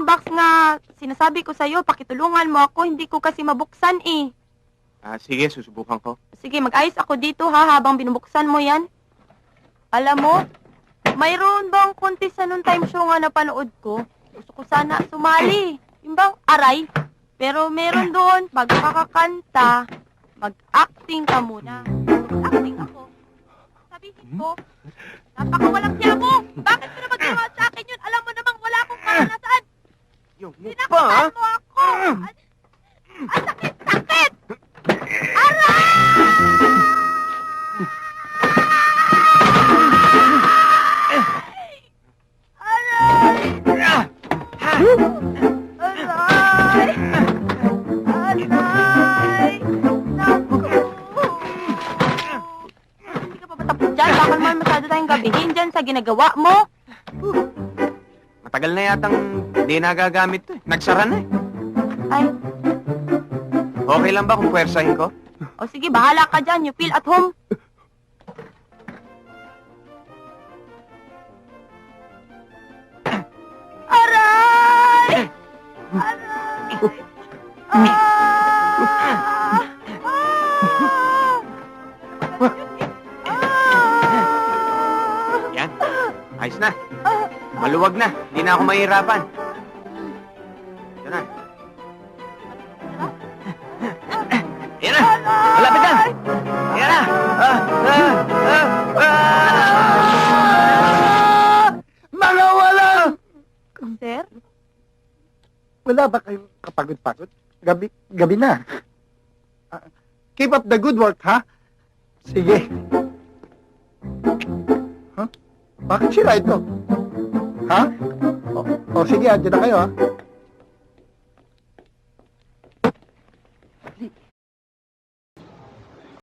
box nga sinasabi ko sa'yo, pakitulungan mo ako, hindi ko kasi mabuksan eh. Sige, susubukan ko. Sige, mag-ayos ako dito ha, habang binubuksan mo yan. Alam mo, mayroon bang contest sa noong time show nga napanood ko? Gusto ko sana sumali. Yung bang aray? Pero meron doon, bago ka kakanta, mag-acting ka muna. Mag-acting ako. Sabihin ko, napakawalang siya mo! Bakit mo naman ginawa sa akin yun? Alam mo namang wala akong karanasan! Yung Sinaktan mo ako! Ang sakit-sakit! Aray! Aray! Aray! Naku! Hindi ka pa ba tapos dyan? Baka naman masyado tayong gabihin dyan sa ginagawa mo. Matagal na yatang di nagagamit to eh. Nagsara na eh. Ay, Okay lang ba kung puwersahin ko? o sige, bahala ka dyan. You feel at home. Aray! Aray! Ah! Yan. Ayos na. Maluwag na. Hindi na ako mahirapan. Ito na. Yan na. Malapit na. Yan na. Mga walang! Sir? Wala ba kayong kapagod-pagod? Gabi na. Keep up the good work, ha? Sige. Huh? Bakit sira ito? Ha? O sige, andyan na kayo, ha?